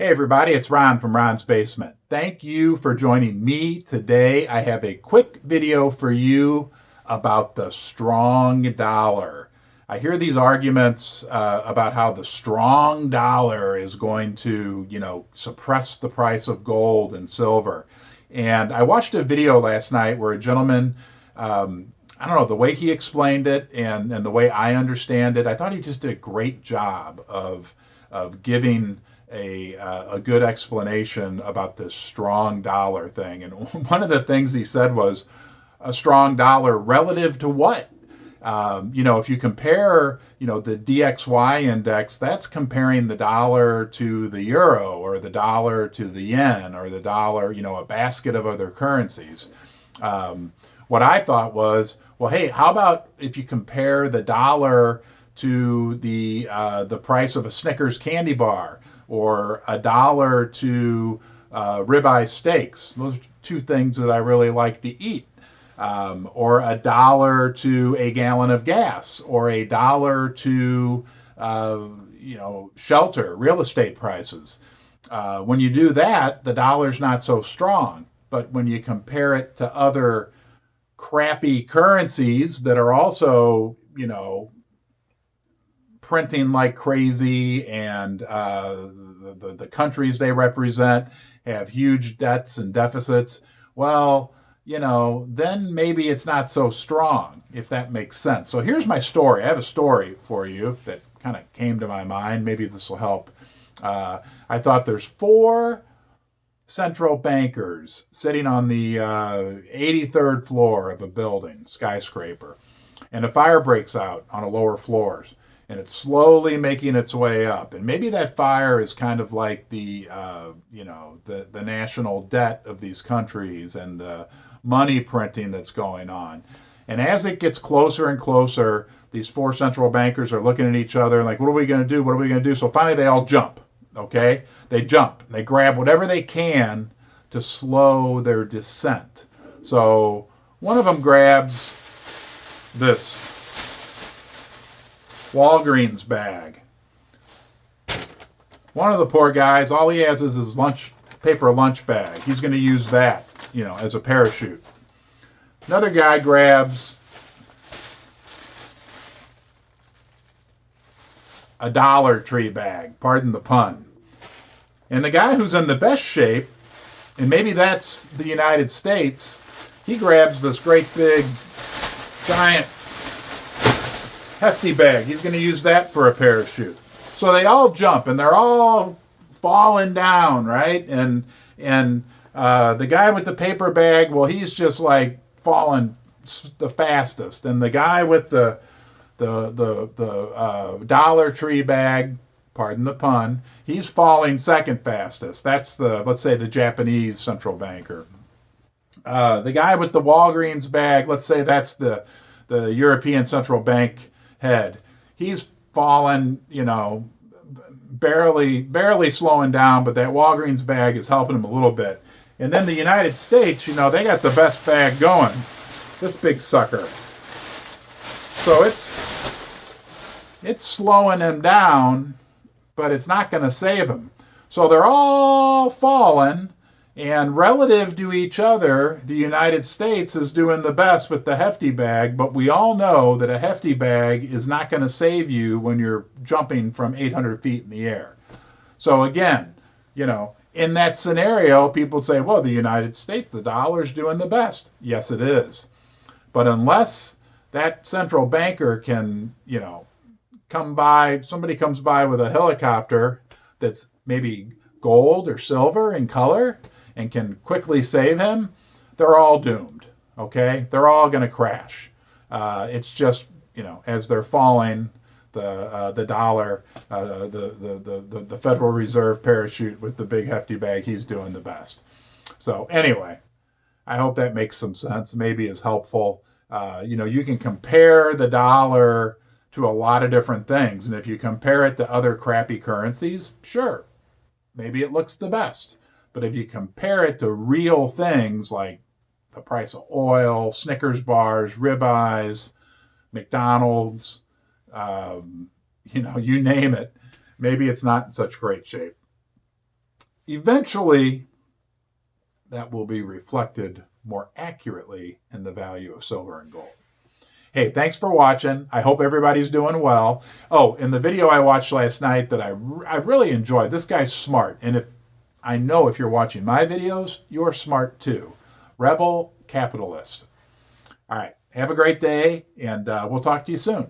Hey everybody, it's Ron from Ron's Basement. Thank you for joining me today. I have a quick video for you about the strong dollar. I hear these arguments about how the strong dollar is going to, suppress the price of gold and silver. And I watched a video last night where a gentleman, I don't know, the way he explained it and the way I understand it, I thought he just did a great job of giving a good explanation about this strong dollar thing. And one of the things he said was a strong dollar relative to what? If you compare, the DXY index, that's comparing the dollar to the euro or the dollar to the yen or the dollar, a basket of other currencies. What I thought was, well, hey, how about if you compare the dollar to the price of a Snickers candy bar, or $1 to ribeye steaks. Those are two things that I really like to eat. Or $1 to a gallon of gas, or $1 to shelter, real estate prices. When you do that, the dollar's not so strong. But when you compare it to other crappy currencies that are also, printing like crazy, and the countries they represent have huge debts and deficits, well, then maybe it's not so strong, if that makes sense. So here's my story. I have a story for you that kind of came to my mind. Maybe this will help. I thought there's 4 central bankers sitting on the 83rd floor of a building, skyscraper, and a fire breaks out on a lower floors. And it's slowly making its way up. And maybe that fire is kind of like the national debt of these countries and the money printing that's going on. And as it gets closer and closer, these 4 central bankers are looking at each other like, what are we going to do? What are we going to do? So finally they all jump, okay? They jump. They grab whatever they can to slow their descent. So one of them grabs this Walgreens bag. One of the poor guys, all he has is his paper lunch bag. He's going to use that, as a parachute. Another guy grabs a Dollar Tree bag, pardon the pun. And the guy who's in the best shape, and maybe that's the United States, he grabs this great big giant hefty bag. He's going to use that for a parachute. So they all jump and they're all falling down, right? And the guy with the paper bag, well, he's just like falling the fastest. And the guy with the Dollar Tree bag, pardon the pun, he's falling second fastest. That's let's say the Japanese central banker. The guy with the Walgreens bag, let's say that's the European central bank head. He's fallen, barely slowing down, but that Walgreens bag is helping him a little bit. And then the United States, they got the best bag going. This big sucker. So it's slowing him down, but it's not going to save him. So they're all falling, and relative to each other, the United States is doing the best with the hefty bag, but we all know that a hefty bag is not going to save you when you're jumping from 800 feet in the air. So again, in that scenario, people say, well, the United States, the dollar's doing the best. Yes, it is. But unless that central banker can, somebody comes by with a helicopter that's maybe gold or silver in color, and can quickly save him, they're all doomed, okay? They're all going to crash. It's just, as they're falling, the dollar, the Federal Reserve parachute with the big hefty bag, he's doing the best. So anyway, I hope that makes some sense, maybe is helpful. You can compare the dollar to a lot of different things, and if you compare it to other crappy currencies, sure, maybe it looks the best. But if you compare it to real things like the price of oil, Snickers bars, ribeyes, McDonald's, you name it, maybe it's not in such great shape. eventually that will be reflected more accurately in the value of silver and gold. Hey, thanks for watching. I hope everybody's doing well. Oh, in the video I watched last night that I really enjoyed, this guy's smart. And if you're watching my videos, you're smart too. Rebel Capitalist. All right, have a great day, and we'll talk to you soon.